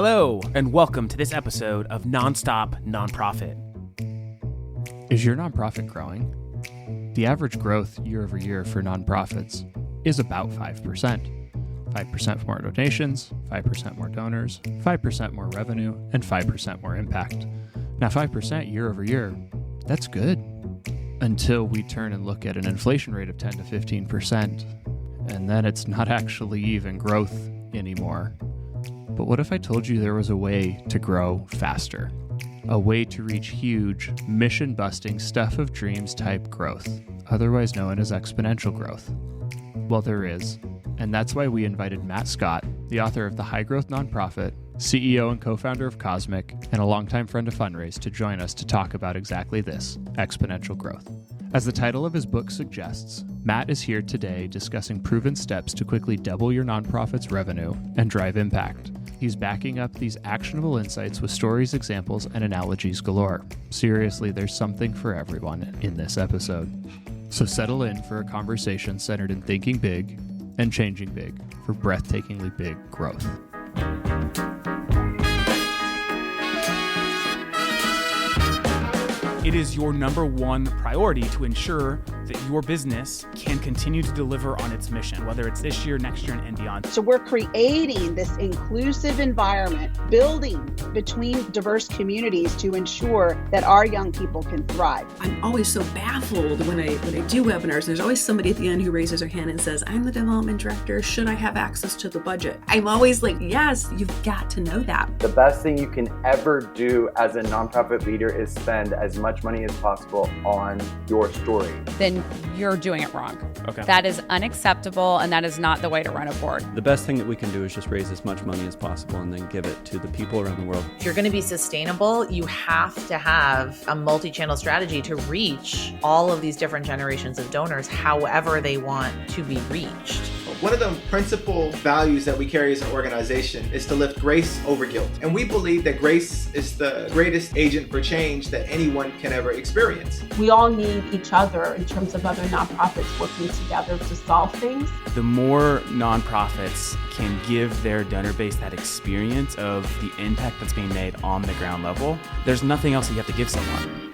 Hello, and welcome to this episode of Nonstop Nonprofit. Is your nonprofit growing? The average growth year over year for nonprofits is about 5%. 5% more donations, 5% more donors, 5% more revenue, and 5% more impact. Now, 5% year over year, that's good. Until we turn and look at an inflation rate of 10 to 15%, and then it's not actually even growth anymore. But what if I told you there was a way to grow faster? A way to reach huge, mission-busting, stuff of dreams type growth, otherwise known as exponential growth? Well, there is, and that's why we invited Matt Scott, the author of The High Growth Nonprofit, CEO and co-founder of Cosmic, and a longtime friend of Fundraise, to join us to talk about exactly this, exponential growth. As the title of his book suggests, Matt is here today discussing proven steps to quickly double your nonprofit's revenue and drive impact. He's backing up these actionable insights with stories, examples, and analogies galore. Seriously, there's something for everyone in this episode. So settle in for a conversation centered in thinking big and changing big for breathtakingly big growth. It is your number one priority to ensure that your business can continue to deliver on its mission, whether it's this year, next year, and beyond. So we're creating this inclusive environment, building between diverse communities to ensure that our young people can thrive. I'm always so baffled when I do webinars. There's always somebody at the end who raises their hand and says, I'm the development director. Should I have access to the budget? I'm always like, yes, you've got to know that. The best thing you can ever do as a nonprofit leader is spend as much money as possible on your story. Then you're doing it wrong. Okay. That is unacceptable, and that is not the way to run a board. The best thing that we can do is just raise as much money as possible and then give it to the people around the world. If you're going to be sustainable, you have to have a multi-channel strategy to reach all of these different generations of donors however they want to be reached. One of the principal values that we carry as an organization is to lift grace over guilt. And we believe that grace is the greatest agent for change that anyone can ever experience. We all need each other in terms of other nonprofits working together to solve things. The more nonprofits can give their donor base that experience of the impact that's being made on the ground level, there's nothing else that you have to give someone.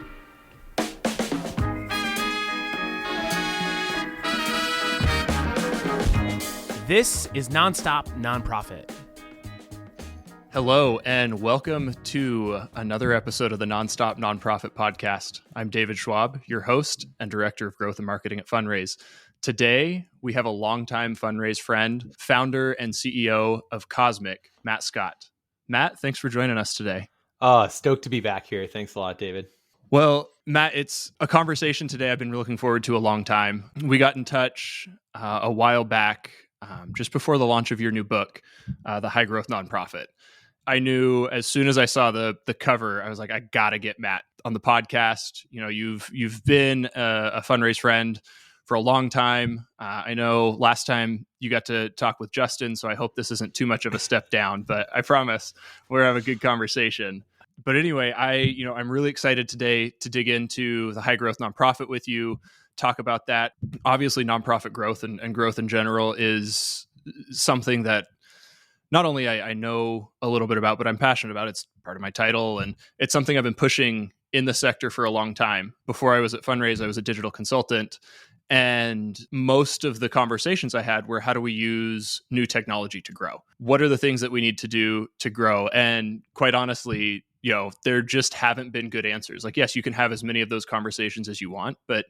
This is Nonstop Nonprofit. Hello, and welcome to another episode of the Nonstop Nonprofit Podcast. I'm David Schwab, your host and Director of Growth and Marketing at Fundraise. Today, we have a longtime Fundraise friend, founder and CEO of Cosmic, Matt Scott. Matt, thanks for joining us today. Stoked to be back here. Thanks a lot, David. Well, Matt, it's a conversation today I've been looking forward to a long time. We got in touch a while back, just before the launch of your new book, The High Growth Nonprofit. I knew as soon as I saw the cover, I was like, I gotta get Matt on the podcast. You know, you've been a Fundraise friend for a long time. I know last time you got to talk with Justin, so I hope this isn't too much of a step down, but I promise we're gonna have a good conversation. But anyway, I'm really excited today to dig into the High Growth Nonprofit with you, talk about that. Obviously, nonprofit growth and growth in general is something that not only I know a little bit about, but I'm passionate about. It's part of my title, and it's something I've been pushing in the sector for a long time. Before I was at Fundraise, I was a digital consultant, and most of the conversations I had were, how do we use new technology to grow? What are the things that we need to do to grow? And quite honestly, there just haven't been good answers. Like, yes, you can have as many of those conversations as you want, but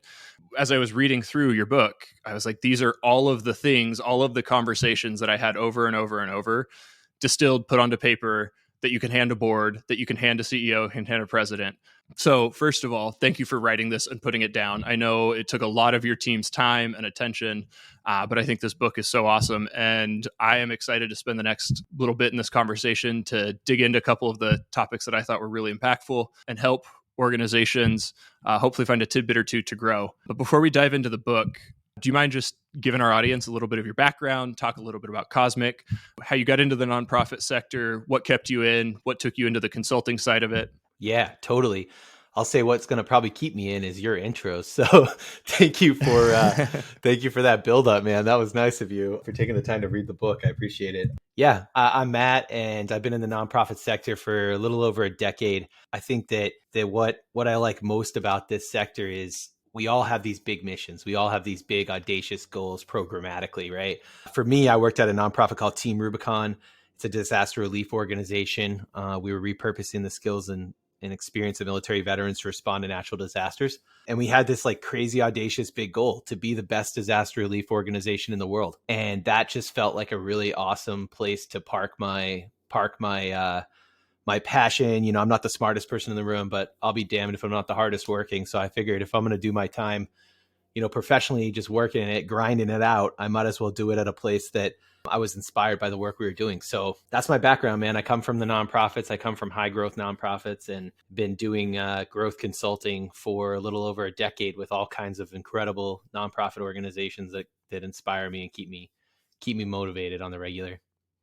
as I was reading through your book, I was like, these are all of the things, all of the conversations that I had over and over and over, distilled, put onto paper, that you can hand a board, that you can hand a CEO, and hand a president. So first of all, thank you for writing this and putting it down. I know it took a lot of your team's time and attention, but I think this book is so awesome. And I am excited to spend the next little bit in this conversation to dig into a couple of the topics that I thought were really impactful and help organizations hopefully find a tidbit or two to grow. But before we dive into the book, do you mind just giving our audience a little bit of your background, talk a little bit about Cosmic, how you got into the nonprofit sector, what kept you in, what took you into the consulting side of it? Yeah, totally. I'll say what's going to probably keep me in is your intro. So thank you for that build up, man. That was nice of you for taking the time to read the book. I appreciate it. Yeah, I'm Matt, and I've been in the nonprofit sector for a little over a decade. I think that what I like most about this sector is we all have these big missions. We all have these big audacious goals programmatically, right? For me, I worked at a nonprofit called Team Rubicon. It's a disaster relief organization. We were repurposing the skills and experience of military veterans to respond to natural disasters. And we had this like crazy, audacious, big goal to be the best disaster relief organization in the world. And that just felt like a really awesome place to park my passion. You know, I'm not the smartest person in the room, but I'll be damned if I'm not the hardest working. So I figured if I'm going to do my time, you know, professionally, just working it, grinding it out, I might as well do it at a place that I was inspired by the work we were doing. So that's my background, man. I come from the nonprofits. I come from high growth nonprofits and been doing growth consulting for a little over a decade with all kinds of incredible nonprofit organizations that inspire me and keep me motivated on the regular.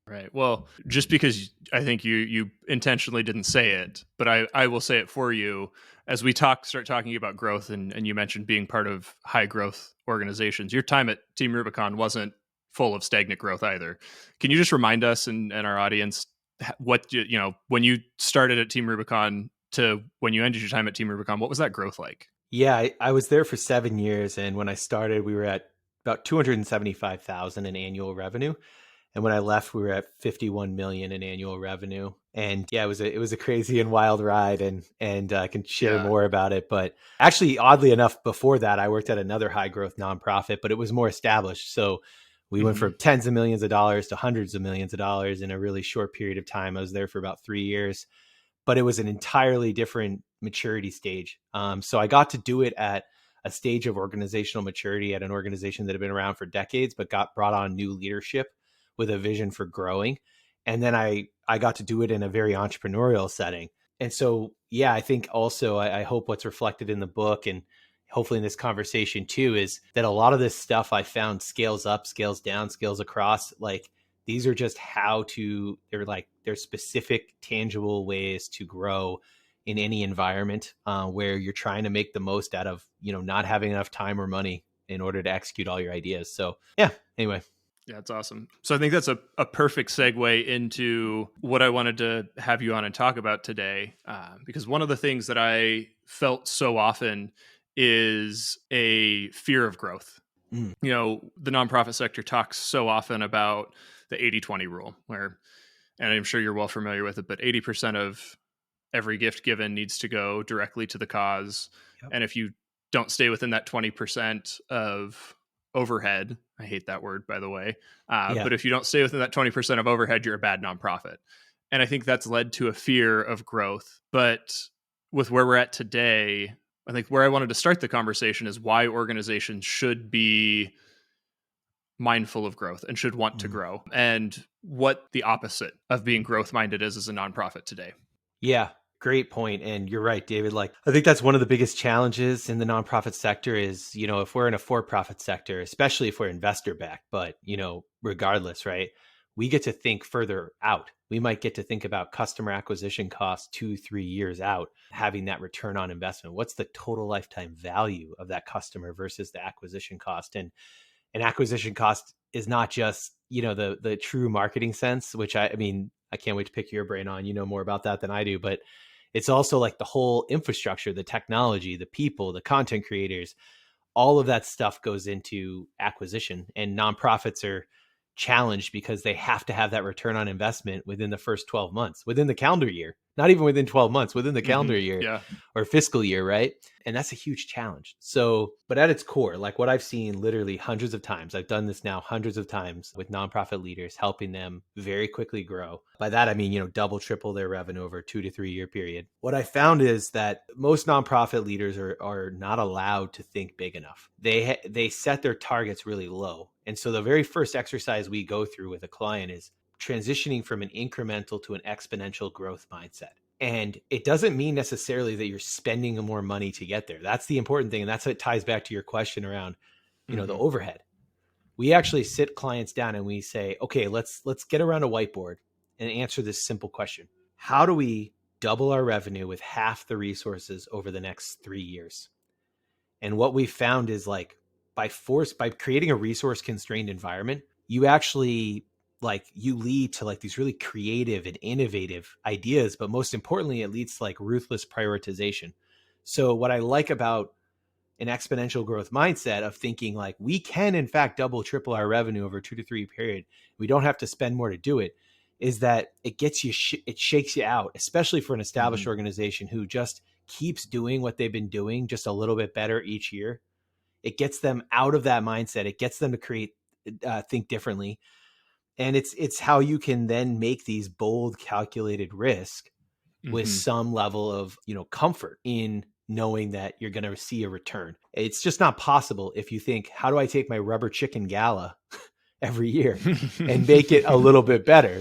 Right. Well, just because I think you intentionally didn't say it, but I will say it for you. As we start talking about growth, and you mentioned being part of high growth organizations, your time at Team Rubicon wasn't full of stagnant growth either. Can you just remind us and our audience what, when you started at Team Rubicon to when you ended your time at Team Rubicon, what was that growth like? Yeah, I was there for 7 years. And when I started, we were at about 275,000 in annual revenue. And when I left, we were at 51 million in annual revenue. And yeah, it was a crazy and wild ride, and I can share more about it. But actually, oddly enough, before that, I worked at another high growth nonprofit, but it was more established. So we went from tens of millions of dollars to hundreds of millions of dollars in a really short period of time. I was there for about 3 years, but it was an entirely different maturity stage. So I got to do it at a stage of organizational maturity at an organization that had been around for decades, but brought on new leadership with a vision for growing. And then I got to do it in a very entrepreneurial setting. And so, yeah, I think also, I hope what's reflected in the book and hopefully in this conversation too, is that a lot of this stuff I found scales up, scales down, scales across. Like these are just they're specific, tangible ways to grow in any environment where you're trying to make the most out of, not having enough time or money in order to execute all your ideas. So yeah, anyway. Yeah, it's awesome. So I think that's a perfect segue into what I wanted to have you on and talk about today. Because one of the things that I felt so often is a fear of growth. The nonprofit sector talks so often about the 80-20 rule, and I'm sure you're well familiar with it, but 80% of every gift given needs to go directly to the cause. Yep. And if you don't stay within that 20% of overhead, I hate that word, by the way, but if you don't stay within that 20% of overhead, you're a bad nonprofit. And I think that's led to a fear of growth. But with where we're at today, I think where I wanted to start the conversation is why organizations should be mindful of growth and should want to grow, and what the opposite of being growth minded is as a nonprofit today. Yeah. Great point. And you're right, David. Like, I think that's one of the biggest challenges in the nonprofit sector is, if we're in a for-profit sector, especially if we're investor backed, but, regardless, right, we get to think further out. We might get to think about customer acquisition costs 2-3 years out, having that return on investment. What's the total lifetime value of that customer versus the acquisition cost? And an acquisition cost is not just, the true marketing sense, which I can't wait to pick your brain on, more about that than I do, but it's also like the whole infrastructure, the technology, the people, the content creators, all of that stuff goes into acquisition. And nonprofits are challenged because they have to have that return on investment within the first 12 months, within the calendar year, not even within 12 months, within the calendar year or fiscal year, right? And that's a huge challenge. So, but at its core, like what I've seen literally hundreds of times, I've done this now hundreds of times with nonprofit leaders, helping them very quickly grow. By that, I mean, double, triple their revenue over a 2 to 3 year period. What I found is that most nonprofit leaders are not allowed to think big enough. They set their targets really low. And so the very first exercise we go through with a client is transitioning from an incremental to an exponential growth mindset. And it doesn't mean necessarily that you're spending more money to get there. That's the important thing. And that's what ties back to your question around, the overhead. We actually sit clients down and we say, okay, let's get around a whiteboard and answer this simple question. How do we double our revenue with half the resources over the next 3 years. And what we found is like by creating a resource constrained environment, you actually you lead to like these really creative and innovative ideas, but most importantly, it leads to like ruthless prioritization. So what I like about an exponential growth mindset of thinking like we can in fact double, triple our revenue over a 2 to 3 period, we don't have to spend more to do it, is that it gets you, it shakes you out, especially for an established organization who just keeps doing what they've been doing just a little bit better each year. It gets them out of that mindset. It gets them to think differently. And it's how you can then make these bold, calculated risk with some level of, comfort in knowing that you're going to see a return. It's just not possible if you think, how do I take my rubber chicken gala every year and make it a little bit better?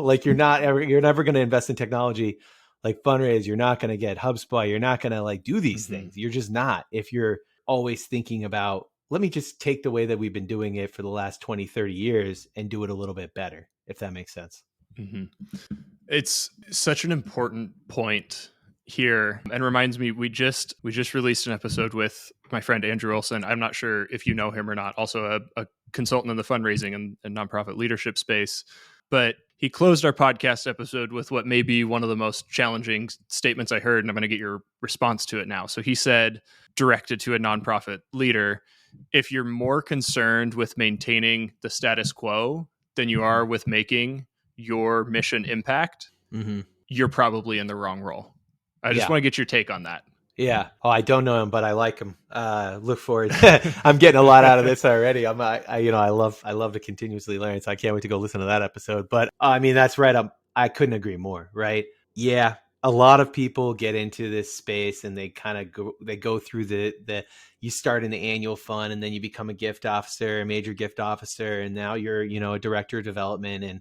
Like you're never going to invest in technology like Fundraise. You're not going to get HubSpot. You're not going to like do these things. You're just not, if you're always thinking about, let me just take the way that we've been doing it for the last 20, 30 years and do it a little bit better, if that makes sense. It's such an important point here, and reminds me, we just released an episode with my friend Andrew Olson. I'm not sure if you know him or not, also a consultant in the fundraising and nonprofit leadership space. But he closed our podcast episode with what may be one of the most challenging statements I heard, and I'm going to get your response to it now. So he said, directed to a nonprofit leader, if you're more concerned with maintaining the status quo than you are with making your mission impact, you're probably in the wrong role. I just want to get your take on that. Yeah. Oh, I don't know him, but I like him. Look forward. I'm getting a lot out of this already. I love to continuously learn. So I can't wait to go listen to that episode. But I mean, that's right. I couldn't agree more. Right. Yeah. A lot of people get into this space and they kind of go through the you start in the annual fund and then you become a gift officer, a major gift officer. And now you're, a director of development,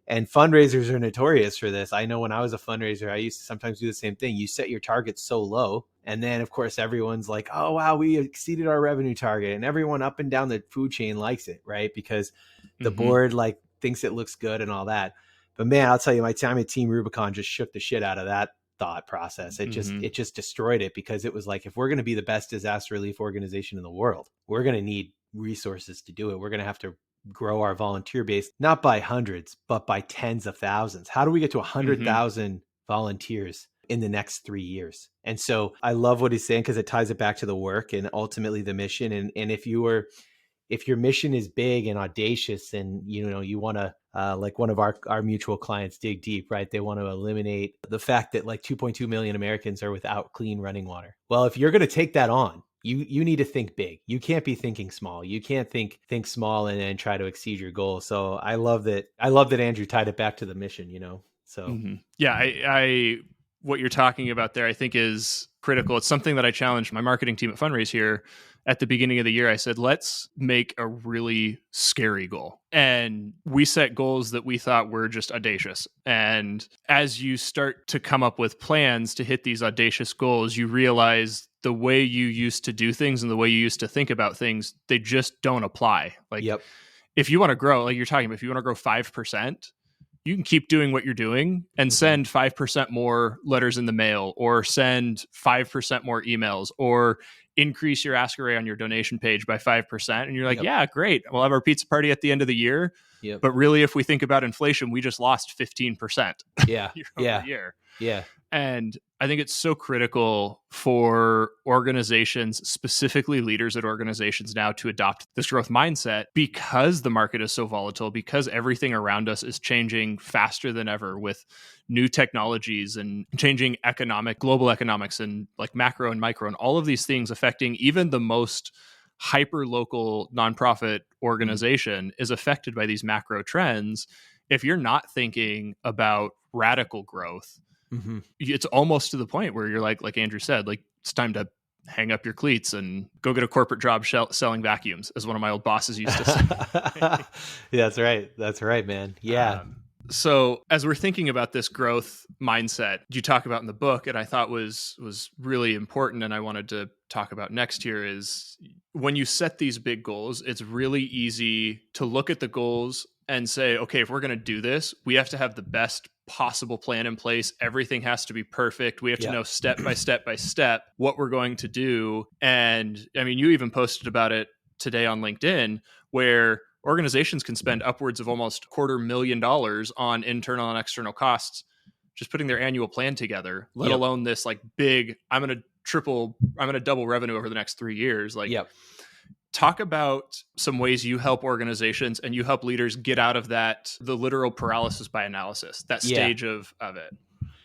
and fundraisers are notorious for this. I know when I was a fundraiser, I used to sometimes do the same thing. You set your targets so low. And then, of course, everyone's like, oh, wow, we exceeded our revenue target. And everyone up and down the food chain likes it, right? Because the board thinks it looks good and all that. But man, I'll tell you, my time at Team Rubicon just shook the shit out of that thought process. It just destroyed it, because it was like, if we're going to be the best disaster relief organization in the world, we're going to need resources to do it. We're going to have to grow our volunteer base, not by hundreds, but by tens of thousands. How do we get to 100,000 volunteers in the next 3 years? And so I love what he's saying, because it ties it back to the work and ultimately the mission. And if your mission is big and audacious, and you want to, like one of our mutual clients, Dig Deep, right? They want to eliminate the fact that like 2.2 million Americans are without clean running water. Well, if you're going to take that on, you need to think big. You can't be thinking small. You can't think small and then try to exceed your goal. So I love that Andrew tied it back to the mission, So yeah, I what you're talking about there, I think, is critical. It's something that I challenged my marketing team at Fundraise here at the beginning of the year. I said, let's make a really scary goal. And we set goals that we thought were just audacious. And as you start to come up with plans to hit these audacious goals, you realize the way you used to do things and the way you used to think about things, they just don't apply. Like, if you want to grow, like you're talking about, if you want to grow 5%, you can keep doing what you're doing and send 5% more letters in the mail, or send 5% more emails, or increase your ask array on your donation page by 5%. And you're like, yeah, great. We'll have our pizza party at the end of the year. But really, if we think about inflation, we just lost 15% year over year. Yeah. And I think it's so critical for organizations, specifically leaders at organizations now, to adopt this growth mindset, because the market is so volatile, because everything around us is changing faster than ever with new technologies and changing global economics, and like macro and micro, and all of these things affecting even the most hyper local nonprofit organization is affected by these macro trends. If you're not thinking about radical growth, it's almost to the point where you're like Andrew said, like, it's time to hang up your cleats and go get a corporate job selling vacuums, as one of my old bosses used to say. Yeah, that's right, man. Yeah. So as we're thinking about this growth mindset you talk about in the book, and I thought was really important, and I wanted to talk about next here, is when you set these big goals, it's really easy to look at the goals and say, okay, if we're going to do this, we have to have the best possible plan in place. Everything has to be perfect. We have to know step by step by step what we're going to do. And I mean, you even posted about it today on LinkedIn, where organizations can spend upwards of almost $250,000 on internal and external costs just putting their annual plan together, let alone this like big, I'm going to double revenue over the next 3 years. Like, talk about some ways you help organizations and you help leaders get out of that, the literal paralysis by analysis, that stage of it.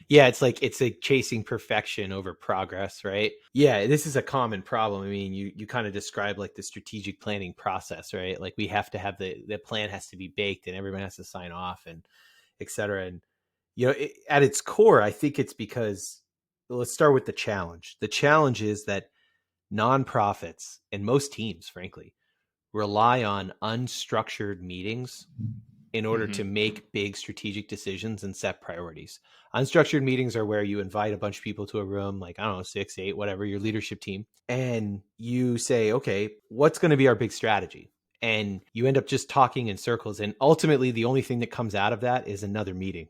Yeah, it's like chasing perfection over progress, right? Yeah, this is a common problem. I mean, you kind of describe like the strategic planning process, right? Like we have to have the plan has to be baked and everyone has to sign off and et cetera. And, at its core, I think it's because, let's start with the challenge. The challenge is that nonprofits and most teams, frankly, rely on unstructured meetings in order to make big strategic decisions and set priorities. Unstructured meetings are where you invite a bunch of people to a room, like, I don't know, 6, 8, whatever, your leadership team. And you say, okay, what's going to be our big strategy? And you end up just talking in circles. And ultimately, the only thing that comes out of that is another meeting.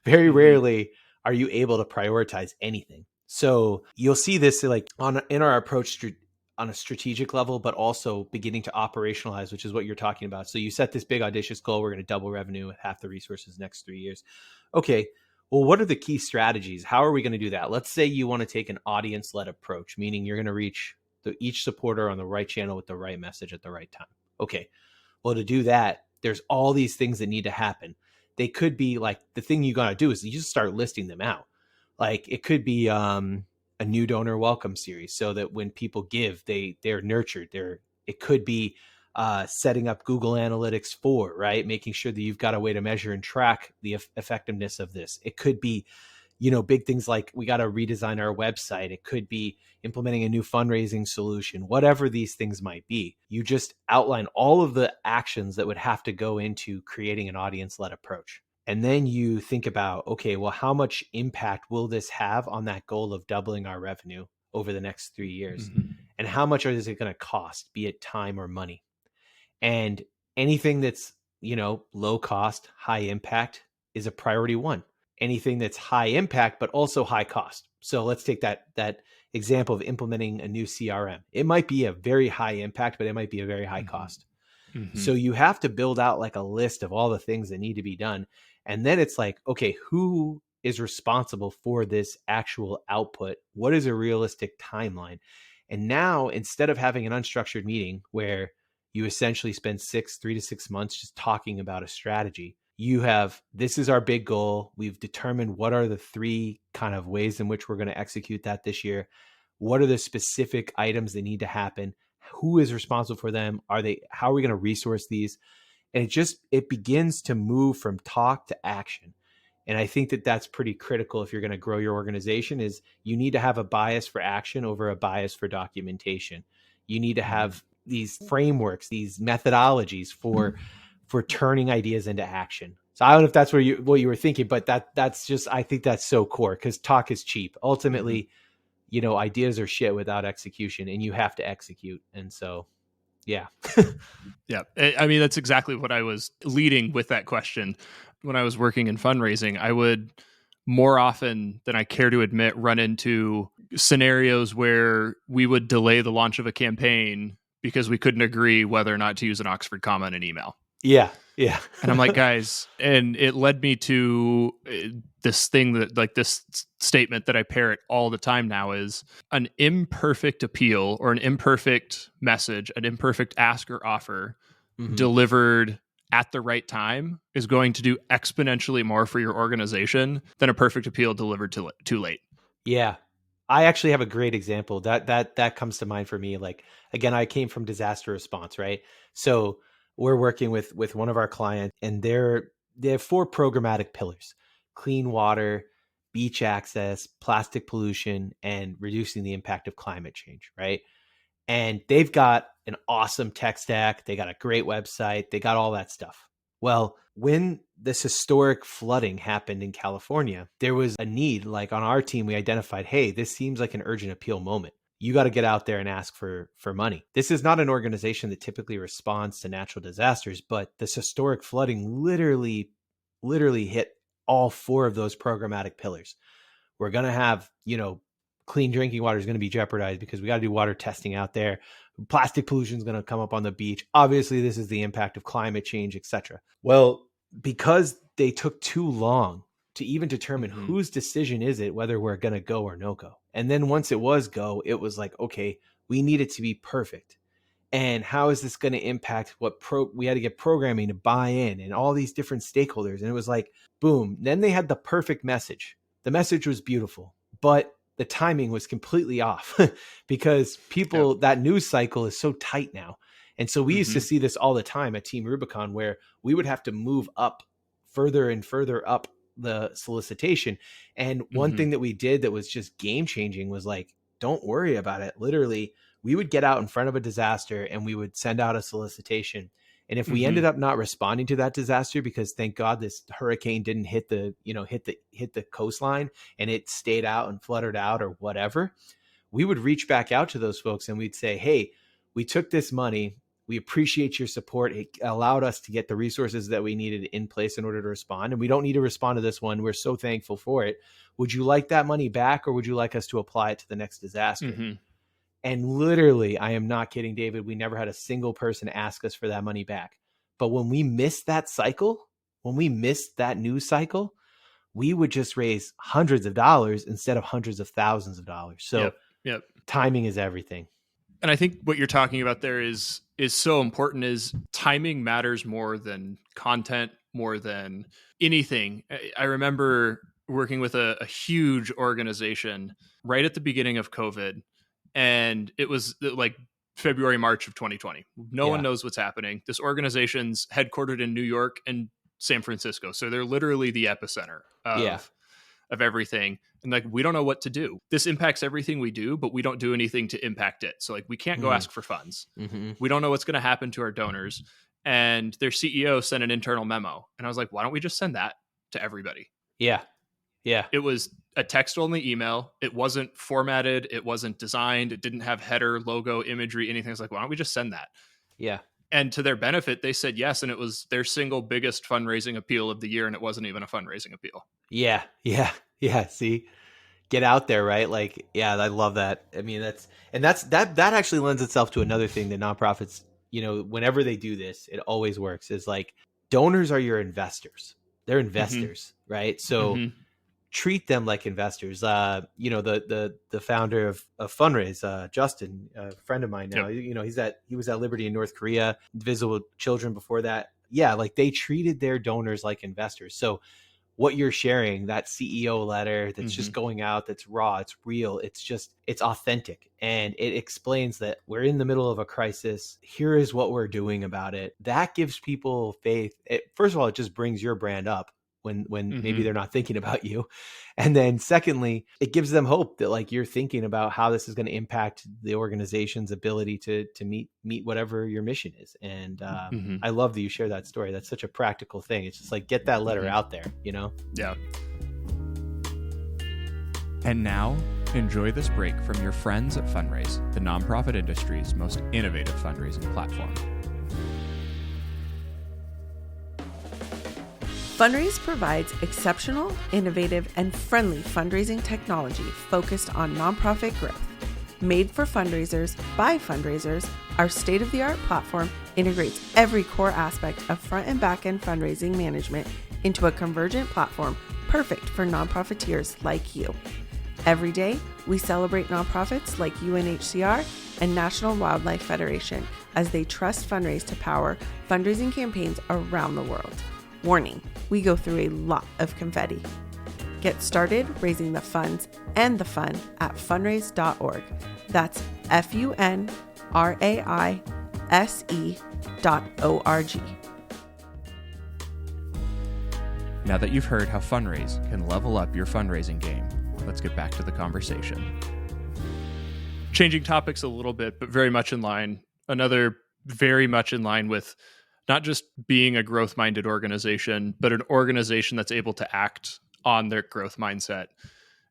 Very rarely are you able to prioritize anything. So you'll see this like in our approach on a strategic level, but also beginning to operationalize, which is what you're talking about. So you set this big audacious goal. We're going to double revenue with half the resources next 3 years. Okay. Well, what are the key strategies? How are we going to do that? Let's say you want to take an audience-led approach, meaning you're going to reach each supporter on the right channel with the right message at the right time. Okay. Well, to do that, there's all these things that need to happen. They could be like, the thing you got to do is you just start listing them out. Like it could be a new donor welcome series so that when people give, they're nurtured. It could be setting up Google Analytics right? Making sure that you've got a way to measure and track the effectiveness of this. It could be, big things like we got to redesign our website. It could be implementing a new fundraising solution, whatever these things might be. You just outline all of the actions that would have to go into creating an audience-led approach. And then you think about, okay, well, how much impact will this have on that goal of doubling our revenue over the next 3 years? And how much is it going to cost, be it time or money? And anything that's, low cost, high impact is a priority one. Anything that's high impact, but also high cost. So let's take that example of implementing a new CRM. It might be a very high impact, but it might be a very high cost. So you have to build out like a list of all the things that need to be done. And then it's like, okay, who is responsible for this actual output? What is a realistic timeline? And now, instead of having an unstructured meeting where you essentially spend 3 to 6 months just talking about a strategy, you have, this is our big goal. We've determined what are the 3 kind of ways in which we're going to execute that this year. What are the specific items that need to happen? Who is responsible for them? How are we going to resource these? And it begins to move from talk to action. And I think that that's pretty critical if you're going to grow your organization. Is you need to have a bias for action over a bias for documentation. You need to have these frameworks, these methodologies for turning ideas into action. So I don't know if that's what you were thinking, but that's just, I think that's so core, because talk is cheap. Ultimately, ideas are shit without execution, and you have to execute. And so, yeah. Yeah. I mean, that's exactly what I was leading with that question. When I was working in fundraising, I would more often than I care to admit run into scenarios where we would delay the launch of a campaign because we couldn't agree whether or not to use an Oxford comma in an email. Yeah. Yeah. And I'm like, guys, and it led me to this thing that, like, this statement that I parrot all the time now is an imperfect appeal or an imperfect message, an imperfect ask or offer delivered at the right time is going to do exponentially more for your organization than a perfect appeal delivered too late. Yeah. I actually have a great example that comes to mind for me. Like, again, I came from disaster response, right? So we're working with one of our clients, and they have 4 programmatic pillars: clean water, beach access, plastic pollution, and reducing the impact of climate change, right? And they've got an awesome tech stack. They got a great website. They got all that stuff. Well, when this historic flooding happened in California, there was a need. Like on our team, we identified, hey, this seems like an urgent appeal moment. you got to get out there and ask for money. This is not an organization that typically responds to natural disasters, but this historic flooding literally hit all 4 of those programmatic pillars. We're going to have, clean drinking water is going to be jeopardized because we got to do water testing out there. Plastic pollution is going to come up on the beach. Obviously, this is the impact of climate change, etc. Well, because they took too long to even determine whose decision is it, whether we're going to go or no go. And then once it was go, it was like, okay, we need it to be perfect. And how is this going to impact we had to get programming to buy in and all these different stakeholders. And it was like, boom. Then they had the perfect message. The message was beautiful, but the timing was completely off because that news cycle is so tight now. And so we used to see this all the time at Team Rubicon, where we would have to move up further and further up the solicitation. And one thing that we did that was just game changing was like, don't worry about it. Literally, we would get out in front of a disaster and we would send out a solicitation. And if we ended up not responding to that disaster, because thank God this hurricane didn't hit the coastline and it stayed out and fluttered out or whatever, we would reach back out to those folks and we'd say, hey, we took this money. We appreciate your support. It allowed us to get the resources that we needed in place in order to respond. And we don't need to respond to this one. We're so thankful for it. Would you like that money back, or would you like us to apply it to the next disaster? And literally, I am not kidding, David, we never had a single person ask us for that money back. But when we missed that cycle, when we missed that news cycle, we would just raise hundreds of dollars instead of hundreds of thousands of dollars. So timing is everything. And I think what you're talking about there is so important. Is timing matters more than content, more than anything. I remember working with a huge organization right at the beginning of COVID, and it was like February, March of 2020. No one knows what's happening. This organization's headquartered in New York and San Francisco. So they're literally the epicenter of everything. And like, we don't know what to do. This impacts everything we do, but we don't do anything to impact it. So like, we can't go ask for funds. We don't know what's going to happen to our donors. And their CEO sent an internal memo. And I was like, why don't we just send that to everybody? Yeah. It was a text only email. It wasn't formatted. It wasn't designed. It didn't have header, logo, imagery, anything. I was like, why don't we just send that? Yeah. And to their benefit, they said yes. And it was their single biggest fundraising appeal of the year. And it wasn't even a fundraising appeal. Yeah. See, get out there, right? Like, I love that. I mean, that actually lends itself to another thing that nonprofits, whenever they do this, it always works, is like, donors are your investors. They're investors, right? So treat them like investors. The founder of Fundraise, Justin, a friend of mine now, he was at Liberty in North Korea, Visible Children before that. Yeah, like they treated their donors like investors. So what you're sharing, that CEO letter that's just going out, that's raw, it's real, it's authentic. And it explains that we're in the middle of a crisis. Here is what we're doing about it. That gives people faith. First of all, it just brings your brand up when maybe they're not thinking about you. And then secondly, it gives them hope that like you're thinking about how this is going to impact the organization's ability to meet whatever your mission is. And I love that you share that story. That's such a practical thing. It's just like, get that letter out there, Yeah. And now, enjoy this break from your friends at Fundraise, the nonprofit industry's most innovative fundraising platform. Fundraise provides exceptional, innovative, and friendly fundraising technology focused on nonprofit growth. Made for fundraisers by fundraisers, our state-of-the-art platform integrates every core aspect of front and back-end fundraising management into a convergent platform perfect for nonprofiteers like you. Every day, we celebrate nonprofits like UNHCR and National Wildlife Federation as they trust Fundraise to power fundraising campaigns around the world. Warning, we go through a lot of confetti. Get started raising the funds and the fun at fundraise.org. That's funraise.org. Now that you've heard how Fundraise can level up your fundraising game, let's get back to the conversation. Changing topics a little bit, but very much in line. Another very much in line with not just being a growth-minded organization, but an organization that's able to act on their growth mindset.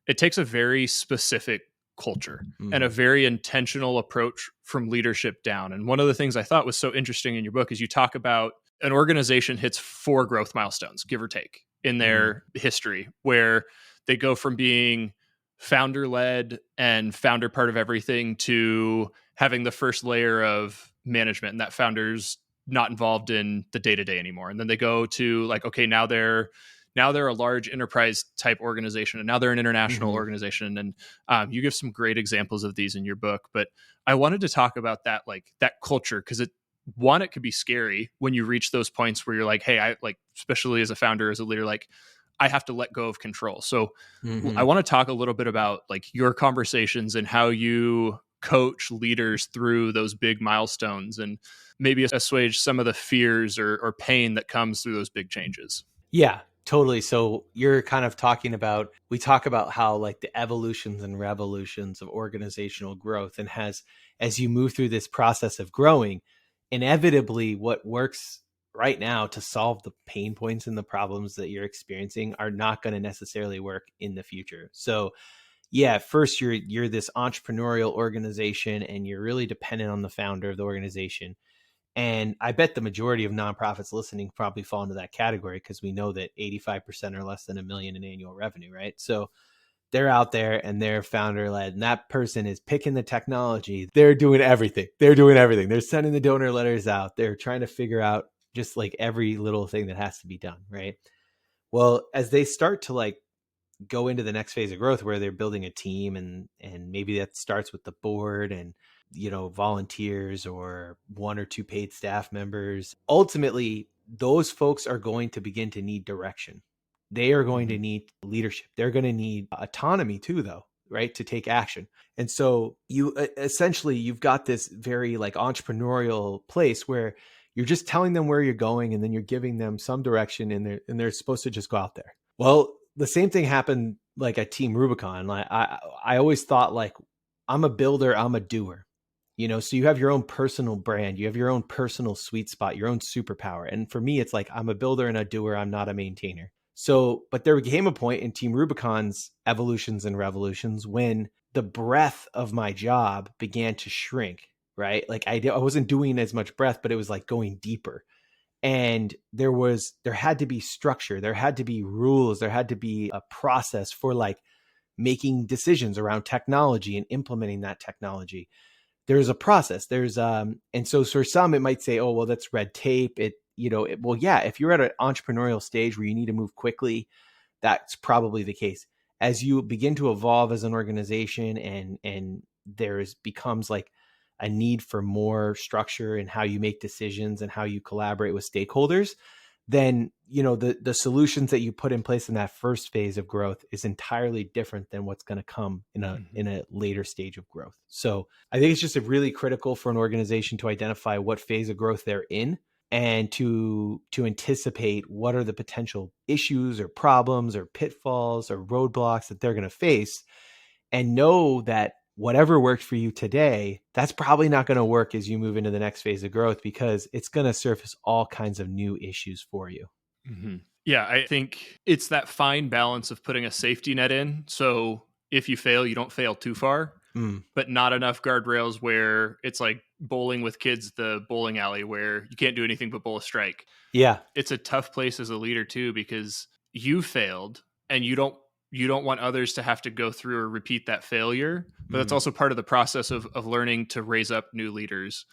It takes a very specific culture and a very intentional approach from leadership down. And one of the things I thought was so interesting in your book is you talk about an organization hits 4 growth milestones, give or take, in their history, where they go from being founder led and founder part of everything to having the first layer of management, and that founder's not involved in the day-to-day anymore. And then they go to like, okay, now they're a large enterprise type organization, and now they're an international organization. And you give some great examples of these in your book, but I wanted to talk about that, like that culture, because it could be scary when you reach those points where you're like, hey, I like, especially as a founder, as a leader, like I have to let go of control. So I want to talk a little bit about like your conversations and how you coach leaders through those big milestones and maybe assuage some of the fears or pain that comes through those big changes. Yeah, totally. So you're kind of talking about, we talk about how like the evolutions and revolutions of organizational growth, and as you move through this process of growing, inevitably what works right now to solve the pain points and the problems that you're experiencing are not going to necessarily work in the future. So yeah, first you're this entrepreneurial organization and you're really dependent on the founder of the organization. And I bet the majority of nonprofits listening probably fall into that category, because we know that 85% are less than $1 million in annual revenue, right? So they're out there and they're founder led, and that person is picking the technology. They're doing everything. They're sending the donor letters out. They're trying to figure out just like every little thing that has to be done, right? Well, as they start to like go into the next phase of growth where they're building a team, and maybe that starts with the board and volunteers or 1 or 2 paid staff members, ultimately those folks are going to begin to need direction. They are going to need leadership. They're going to need autonomy too, though, right? To take action. And so you've got this very like entrepreneurial place where you're just telling them where you're going, and then you're giving them some direction, and they're supposed to just go out there. Well, the same thing happened like at Team Rubicon. Like I always thought like, I'm a builder, I'm a doer. So you have your own personal brand, you have your own personal sweet spot, your own superpower. And for me, it's like, I'm a builder and a doer. I'm not a maintainer. So, but there came a point in Team Rubicon's evolutions and revolutions when the breadth of my job began to shrink, right? Like I wasn't doing as much breadth, but it was like going deeper. And there had to be structure, there had to be rules, there had to be a process for like making decisions around technology and implementing that technology. There's a process. And so for some, it might say, oh, well, that's red tape. Well, yeah, if you're at an entrepreneurial stage where you need to move quickly, that's probably the case. As you begin to evolve as an organization and becomes like a need for more structure in how you make decisions and how you collaborate with stakeholders, then, the solutions that you put in place in that first phase of growth is entirely different than what's going to come in a later stage of growth. So I think it's just really critical for an organization to identify what phase of growth they're in, and to anticipate what are the potential issues or problems or pitfalls or roadblocks that they're going to face, and know that whatever worked for you today, that's probably not going to work as you move into the next phase of growth, because it's going to surface all kinds of new issues for you. Yeah, I think it's that fine balance of putting a safety net in. So if you fail, you don't fail too far, but not enough guardrails where it's like bowling with kids, the bowling alley where you can't do anything but bowl a strike. Yeah. It's a tough place as a leader too, because you failed and you don't want others to have to go through or repeat that failure. But that's also part of the process of learning to raise up new leaders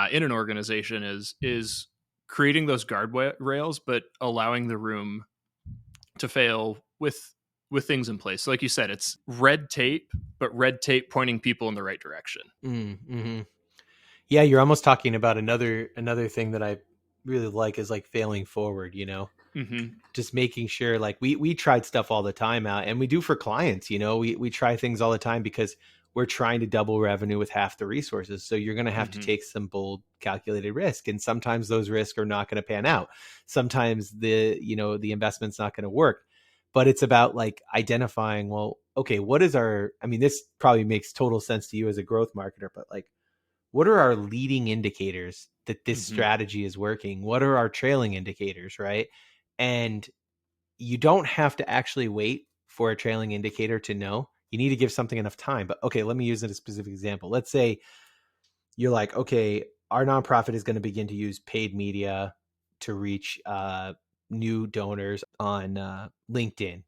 in an organization is creating those guardrails, but allowing the room to fail with things in place. So like you said, it's red tape, but red tape pointing people in the right direction. Mm-hmm. Yeah, you're almost talking about another thing that I really like is like failing forward, just making sure like we tried stuff all the time out, and we do for clients, we try things all the time because we're trying to double revenue with half the resources. So you're going to have to take some bold calculated risk. And sometimes those risks are not going to pan out. Sometimes the investment's not going to work, but it's about like identifying, well, okay, this probably makes total sense to you as a growth marketer, but like, what are our leading indicators that this strategy is working? What are our trailing indicators, right? And you don't have to actually wait for a trailing indicator to know. You need to give something enough time. But okay, let me use a specific example. Let's say you're like, okay, our nonprofit is going to begin to use paid media to reach new donors on LinkedIn.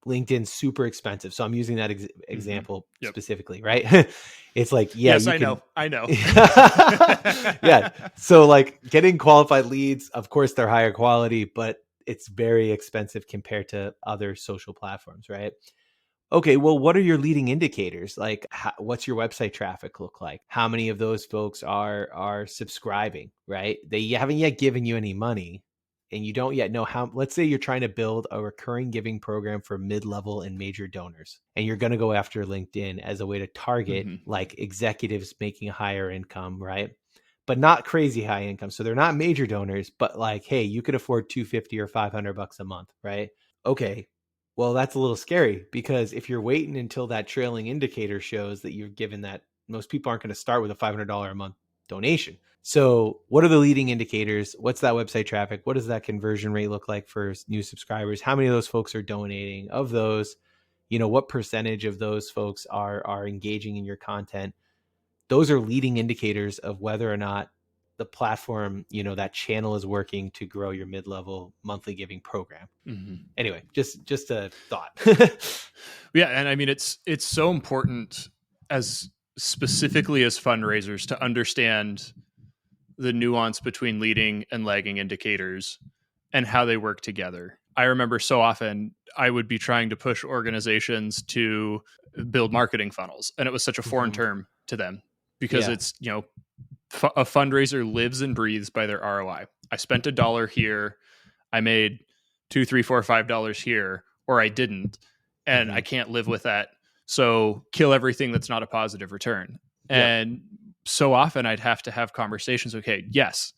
LinkedIn's super expensive. So I'm using that example specifically, right? It's like, yeah, yes, I know. Yeah. So like getting qualified leads, of course, they're higher quality, but it's very expensive compared to other social platforms, right? Okay, well, what are your leading indicators? Like, what's your website traffic look like? How many of those folks are subscribing, right? They haven't yet given you any money, and you don't yet know how. Let's say you're trying to build a recurring giving program for mid-level and major donors, and you're going to go after LinkedIn as a way to target like executives making a higher income, right? But not crazy high income. So they're not major donors, but like, hey, you could afford $250 or $500 a month, right? Okay. Well, that's a little scary, because if you're waiting until that trailing indicator shows that you've given that, most people aren't going to start with a $500 a month donation. So what are the leading indicators? What's that website traffic? What does that conversion rate look like for new subscribers? How many of those folks are donating? Of those, what percentage of those folks are engaging in your content? Those are leading indicators of whether or not the platform, that channel is working to grow your mid-level monthly giving program. Anyway, just a thought. Yeah. And I mean, it's so important, as specifically as fundraisers, to understand the nuance between leading and lagging indicators and how they work together. I remember so often I would be trying to push organizations to build marketing funnels, and it was such a foreign term to them, because it's, a fundraiser lives and breathes by their ROI. I spent $1 here, I made $2, $3, $4, $5 here, or I didn't, and I can't live with that. So kill everything that's not a positive return. And so often I'd have to have conversations. Okay, yes,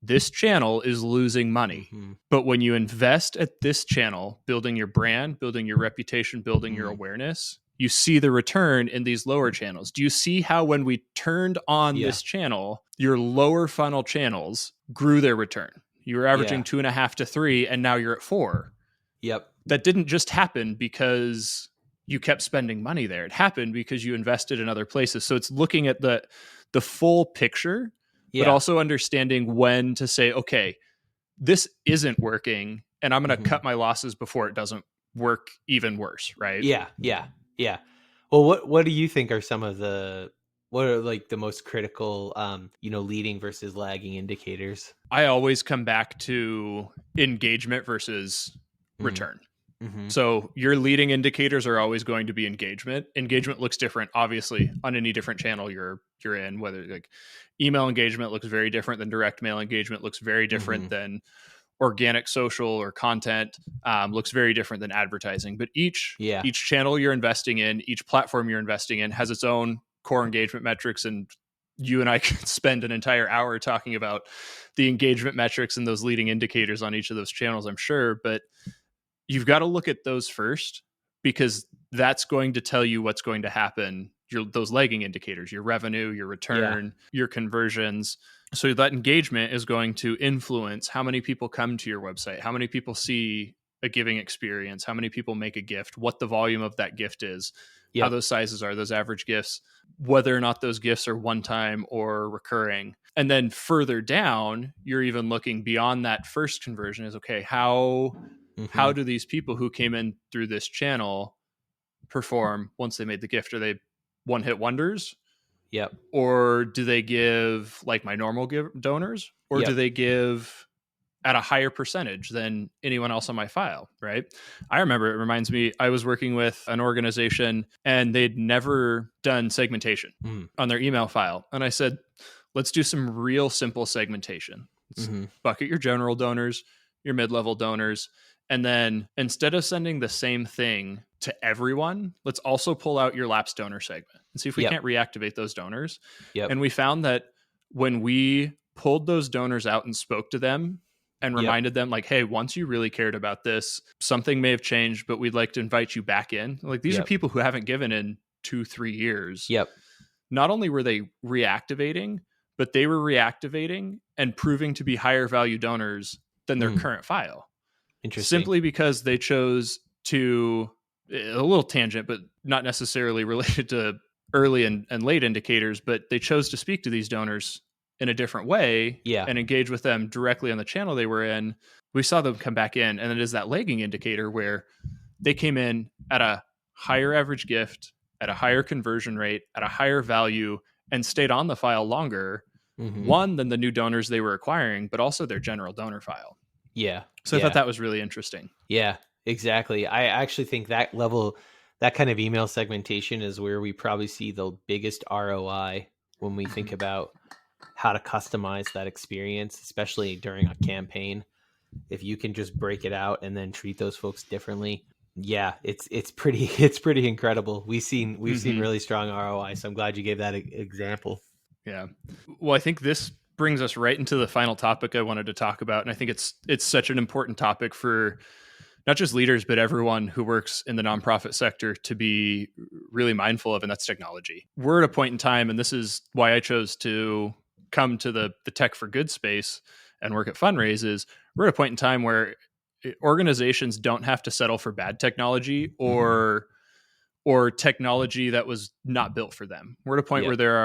this channel is losing money, but when you invest at this channel, building your brand, building your reputation, building your awareness, you see the return in these lower channels. Do you see how when we turned on this channel, your lower funnel channels grew their return? You were averaging 2.5 to 3, and now you're at 4. Yep. That didn't just happen because you kept spending money there. It happened because you invested in other places. So it's looking at the full picture, but also understanding when to say, okay, this isn't working, and I'm going to cut my losses before it doesn't work even worse, right? Yeah. Well, what do you think are some of what are like the most critical, leading versus lagging indicators? I always come back to engagement versus return. So your leading indicators are always going to be engagement. Engagement looks different, obviously, on any different channel you're in. Whether like email engagement looks very different than direct mail engagement, looks very different than organic social or content, looks very different than advertising. But each channel you're investing in, each platform you're investing in, has its own core engagement metrics. And you and I could spend an entire hour talking about the engagement metrics and those leading indicators on each of those channels, I'm sure. But you've got to look at those first, because that's going to tell you what's going to happen. Those lagging indicators, your revenue, your return, your conversions. So that engagement is going to influence how many people come to your website, how many people see a giving experience, how many people make a gift, what the volume of that gift is, how those sizes are, those average gifts, whether or not those gifts are one-time or recurring. And then further down, you're even looking beyond that first conversion is, okay, how do these people who came in through this channel perform once they made the gift? Are they one-hit wonders? Or do they give like my normal donors? Or do they give at a higher percentage than anyone else on my file, right? I remember, it reminds me, I was working with an organization and they'd never done segmentation on their email file. And I said, let's do some real simple segmentation. Let's bucket your general donors, your mid-level donors, and then instead of sending the same thing to everyone, let's also pull out your lapsed donor segment and see if we can't reactivate those donors. And we found that when we pulled those donors out and spoke to them and reminded them like, hey, once you really cared about this, something may have changed, but we'd like to invite you back in. Like these are people who haven't given in 2-3 years. Not only were they reactivating, but they were reactivating and proving to be higher value donors than their current file. Interesting. Simply because they chose to, a little tangent, but not necessarily related to early and late indicators, but they chose to speak to these donors in a different way and engage with them directly on the channel they were in. We saw them come back in, and it is that lagging indicator where they came in at a higher average gift, at a higher conversion rate, at a higher value, and stayed on the file longer, one, than the new donors they were acquiring, but also their general donor file. Yeah. So I thought that was really interesting. Yeah, exactly. I actually think that kind of email segmentation is where we probably see the biggest ROI when we think about how to customize that experience, especially during a campaign. If you can just break it out and then treat those folks differently, yeah, it's pretty incredible. We've seen really strong ROI. So I'm glad you gave that example. Yeah. Well, I think this brings us right into the final topic I wanted to talk about, and I think it's such an important topic for not just leaders, but everyone who works in the nonprofit sector to be really mindful of, and that's technology. We're at a point in time, and this is why I chose to come to the tech for good space and work at fundraisers. We're at a point in time where organizations don't have to settle for bad technology or technology that was not built for them. We're at a point where there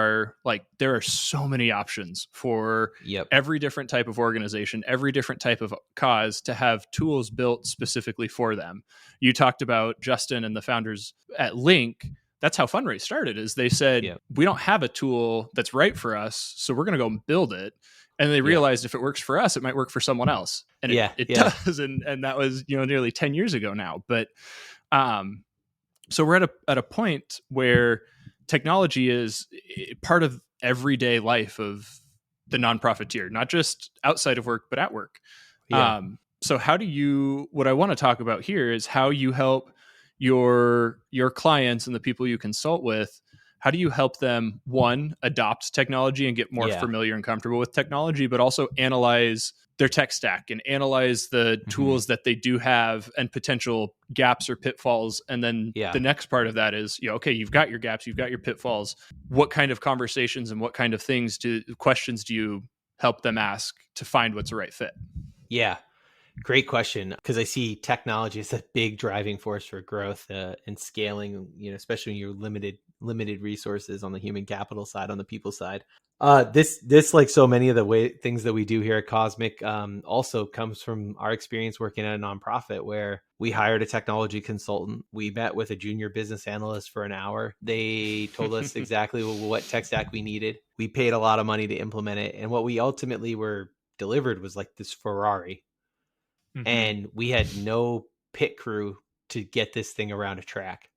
are so many options for every different type of organization, every different type of cause to have tools built specifically for them. You talked about Justin and the founders at Link. That's how Fundraise started, is they said, we don't have a tool that's right for us, so we're going to go and build it. And they realized if it works for us, it might work for someone else. And it does. And that was, nearly 10 years ago now. But, so we're at a point where technology is part of everyday life of the nonprofiteer, not just outside of work, but at work. So what I want to talk about here is how you help your clients and the people you consult with. How do you help them, one, adopt technology and get more familiar and comfortable with technology, but also analyze their tech stack and analyze the tools that they do have and potential gaps or pitfalls. And then the next part of that is, okay, you've got your gaps, you've got your pitfalls. What kind of conversations and what kind of questions do you help them ask to find what's the right fit? Yeah. Great question, because I see technology as a big driving force for growth and scaling, especially when you're limited resources on the human capital side, on the people side. This like so many of the things that we do here at Cosmic also comes from our experience working at a nonprofit where we hired a technology consultant. We met with a junior business analyst for an hour. They told us exactly what tech stack we needed. We paid a lot of money to implement it. And what we ultimately were delivered was like this Ferrari. And we had no pit crew to get this thing around a track.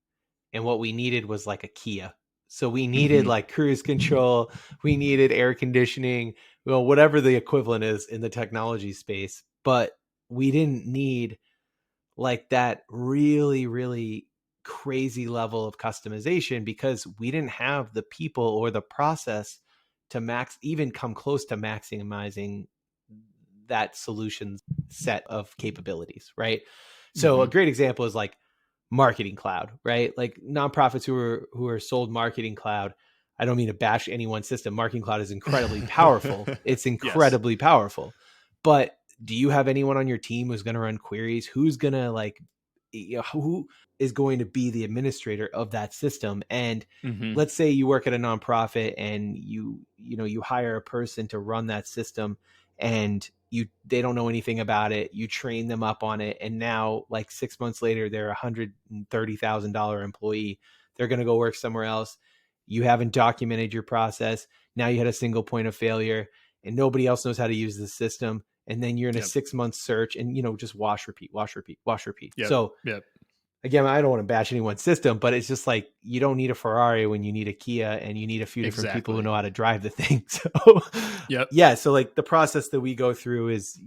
And what we needed was like a Kia. So we needed like cruise control. We needed air conditioning, whatever the equivalent is in the technology space. But we didn't need like that really, really crazy level of customization because we didn't have the people or the process to even come close to maximizing that solution set of capabilities, right? So a great example is like Marketing Cloud, right? Like nonprofits who are sold Marketing Cloud. I don't mean to bash any one system. Marketing Cloud is incredibly powerful. It's incredibly powerful. But do you have anyone on your team who's going to run queries? Who's going to who is going to be the administrator of that system? And let's say you work at a nonprofit and you hire a person to run that system and they don't know anything about it. You train them up on it. And now like 6 months later, they're $130,000 employee. They're going to go work somewhere else. You haven't documented your process. Now you had a single point of failure and nobody else knows how to use the system. And then you're in a 6 month search and, just wash, repeat. So again, I don't want to bash anyone's system, but it's just like, you don't need a Ferrari when you need a Kia and you need a few different people who know how to drive the thing. So so like the process that we go through is,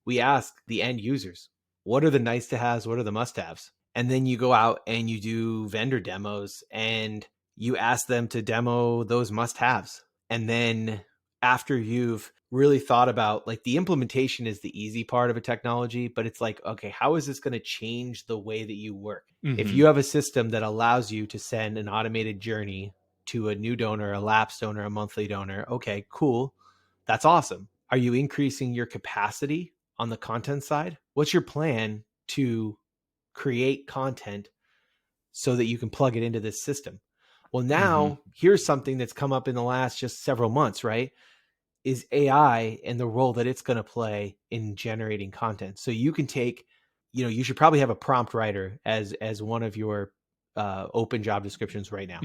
we ask the end users, what are the nice to haves? What are the must haves? And then you go out and you do vendor demos and you ask them to demo those must haves. And then after you've really thought about like the implementation is the easy part of a technology, but it's like, okay, how is this going to change the way that you work? If you have a system that allows you to send an automated journey to a new donor, a lapsed donor, a monthly donor, okay, cool. That's awesome. Are you increasing your capacity on the content side? What's your plan to create content so that you can plug it into this system. Well, now here's something that's come up in the last just several months, right? Is AI and the role that it's going to play in generating content. So you can take, you should probably have a prompt writer as one of your open job descriptions right now.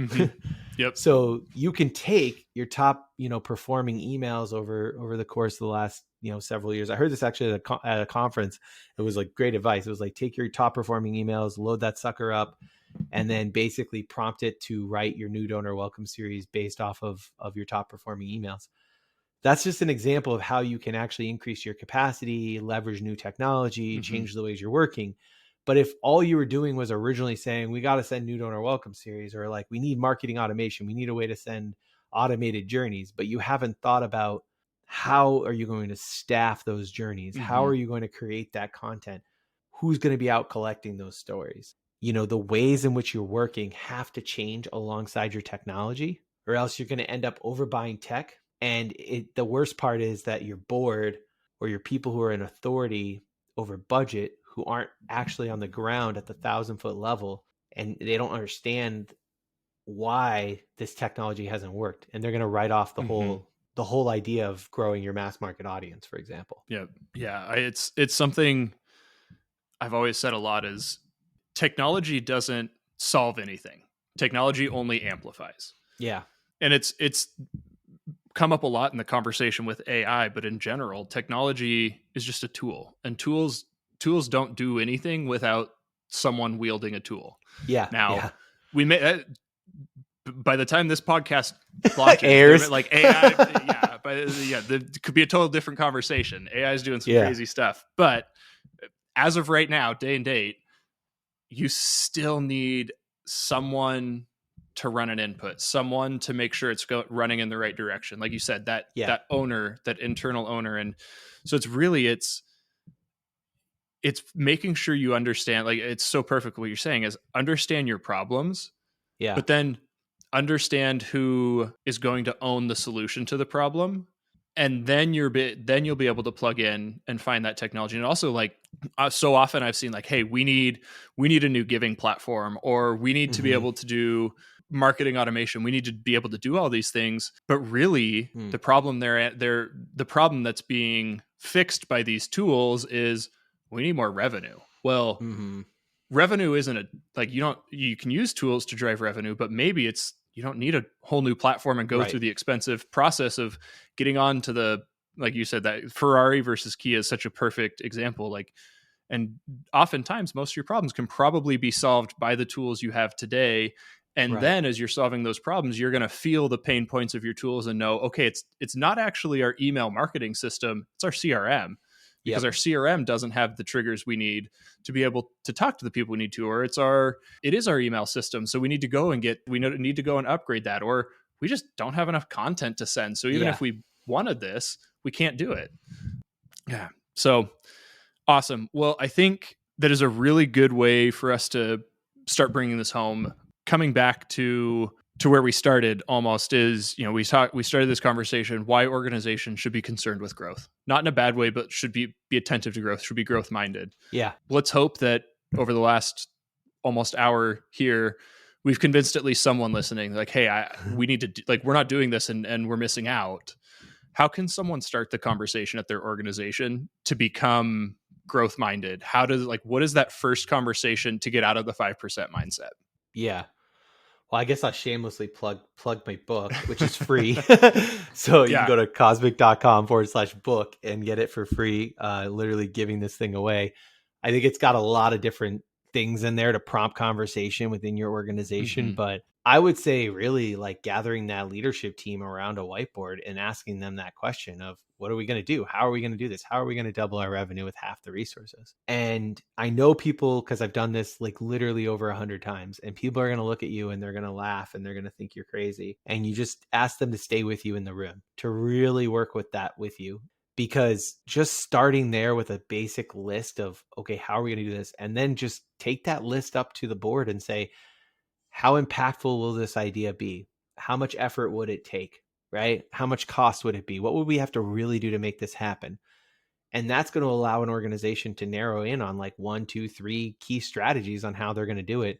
Yep. So you can take your top, performing emails over the course of the last, several years. I heard this actually at a conference. It was like great advice. It was like, take your top performing emails, load that sucker up, and then basically prompt it to write your new donor welcome series based off of your top performing emails. That's just an example of how you can actually increase your capacity, leverage new technology, change the ways you're working. But if all you were doing was originally saying, we got to send new donor welcome series, or like, we need marketing automation, we need a way to send automated journeys, but you haven't thought about how are you going to staff those journeys? How are you going to create that content? Who's going to be out collecting those stories? The ways in which you're working have to change alongside your technology, or else you're going to end up overbuying tech. And the worst part is that your board or your people who are in authority over budget, who aren't actually on the ground at the 1,000-foot level, and they don't understand why this technology hasn't worked, and they're going to write off the whole idea of growing your mass market audience, for example. Yeah. It's something I've always said a lot is technology doesn't solve anything. Technology only amplifies. Yeah. And it's come up a lot in the conversation with AI, but in general, technology is just a tool, and tools don't do anything without someone wielding a tool. Yeah. Now, we may by the time this podcast launches, airs, like AI, there could be a total different conversation. AI is doing some crazy stuff, but as of right now, day and date, you still need someone to run an input, someone to make sure it's running in the right direction. Like you said, that owner, that internal owner. And so it's making sure you understand, like, it's so perfect. What you're saying is understand your problems, but then understand who is going to own the solution to the problem. And then you'll be able to plug in and find that technology. And also, like, so often I've seen, like, hey, we need a new giving platform, or we need to be able to do marketing automation. We need to be able to do all these things. But really, the problem the problem that's being fixed by these tools is we need more revenue. Well, revenue isn't you can use tools to drive revenue, but maybe you don't need a whole new platform and go through the expensive process of getting on to the, like you said, that Ferrari versus Kia is such a perfect example. Like, and oftentimes most of your problems can probably be solved by the tools you have today. And then as you're solving those problems, you're going to feel the pain points of your tools and know, okay, it's not actually our email marketing system, it's our CRM. Because our CRM doesn't have the triggers we need to be able to talk to the people we need to, or it is our email system. So we need to go and upgrade that, or we just don't have enough content to send. So even if we wanted this, we can't do it. Yeah. So awesome. Well, I think that is a really good way for us to start bringing this home. Coming back to where we started almost is, we started this conversation, why organizations should be concerned with growth, not in a bad way, but should be attentive to growth, should be growth minded. Yeah. Let's hope that over the last almost hour here, we've convinced at least someone listening, like, hey, we need to we're not doing this and we're missing out. How can someone start the conversation at their organization to become growth minded? What is that first conversation to get out of the 5% mindset? Yeah. Well, I guess I'll shamelessly plug my book, which is free. So you can go to cosmic.com/book and get it for free. Literally giving this thing away. I think it's got a lot of different things in there to prompt conversation within your organization. But I would say really like gathering that leadership team around a whiteboard and asking them that question of, what are we going to do? How are we going to do this? How are we going to double our revenue with half the resources? And I know people, because I've done this like literally over 100 times, and people are going to look at you and they're going to laugh and they're going to think you're crazy. And you just ask them to stay with you in the room, to really work with that with you. Because just starting there with a basic list of, okay, how are we going to do this? And then just take that list up to the board and say, how impactful will this idea be? How much effort would it take? Right? How much cost would it be? What would we have to really do to make this happen? And that's going to allow an organization to narrow in on like 1, 2, 3 key strategies on how they're going to do it.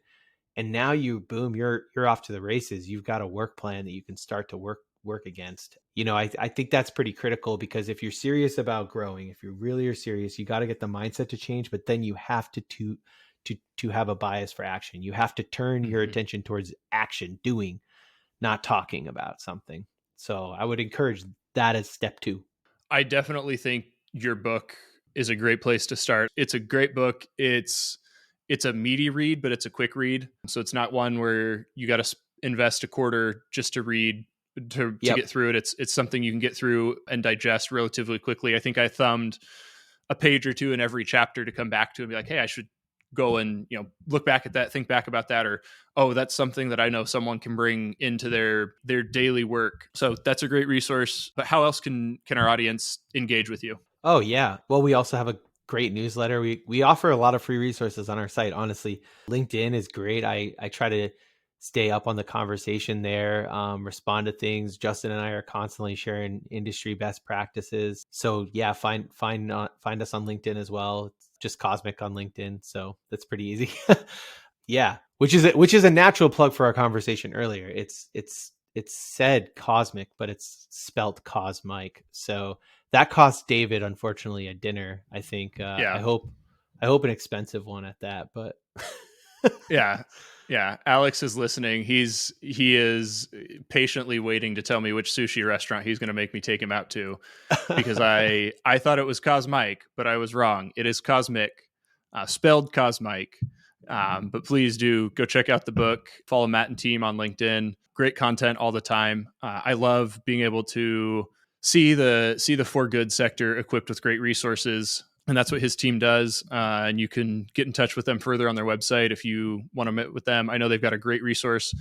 And now you're off to the races. You've got a work plan that you can start to work against. I think that's pretty critical, because if you're serious about growing, if you really are serious, you got to get the mindset to change, but then you have to have a bias for action. You have to turn your attention towards action, doing, not talking about something. So I would encourage that as step 2. I definitely think your book is a great place to start. It's a great book. It's a meaty read, but it's a quick read. So it's not one where you got to invest a quarter just to read to get through it. It's something you can get through and digest relatively quickly. I think I thumbed a page or two in every chapter to come back to and be like, hey, I should go and look back at that, think back about that, or that's something that I know someone can bring into their daily work. So that's a great resource. But how else can our audience engage with you? Oh yeah, well, we also have a great newsletter. We offer a lot of free resources on our site. Honestly, LinkedIn is great. I try to stay up on the conversation there, respond to things. Justin and I are constantly sharing industry best practices. So yeah, find us on LinkedIn as well. It's just Cosmic on LinkedIn. So that's pretty easy. Yeah, which is a natural plug for our conversation earlier. It's said Cosmic, but it's spelt Cosmic. So that cost David, unfortunately, a dinner. I think. I hope an expensive one at that. But yeah. Alex is listening. He is patiently waiting to tell me which sushi restaurant he's going to make me take him out to, because I thought it was Cosmic, but I was wrong. It is Cosmic, spelled Cosmic. But please do go check out the book. Follow Matt and team on LinkedIn. Great content all the time. I love being able to see the for good sector equipped with great resources. And that's what his team does. And you can get in touch with them further on their website if you want to meet with them. I know they've got a great resource,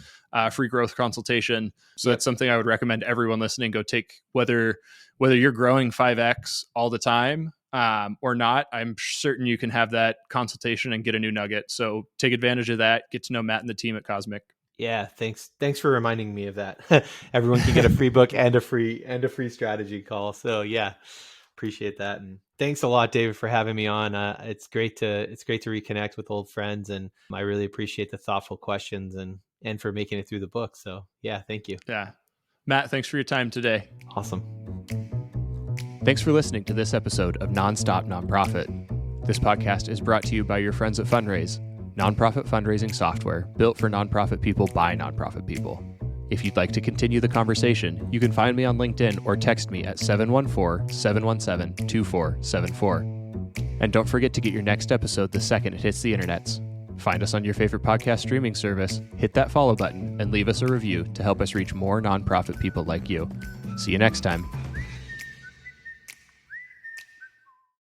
free growth consultation. So that's something I would recommend everyone listening go take, whether you're growing 5X all the time or not. I'm certain you can have that consultation and get a new nugget. So take advantage of that. Get to know Matt and the team at Cosmic. Yeah, thanks for reminding me of that. Everyone can get a free book and a free strategy call. So yeah, appreciate that. And thanks a lot, David, for having me on. It's great to reconnect with old friends, and I really appreciate the thoughtful questions and for making it through the book. So yeah, thank you. Yeah, Matt, thanks for your time today. Awesome. Thanks for listening to this episode of Nonstop Nonprofit. This podcast is brought to you by your friends at Fundraise, nonprofit fundraising software built for nonprofit people by nonprofit people. If you'd like to continue the conversation, you can find me on LinkedIn or text me at 714-717-2474. And don't forget to get your next episode the second it hits the internets. Find us on your favorite podcast streaming service, hit that follow button, and leave us a review to help us reach more nonprofit people like you. See you next time.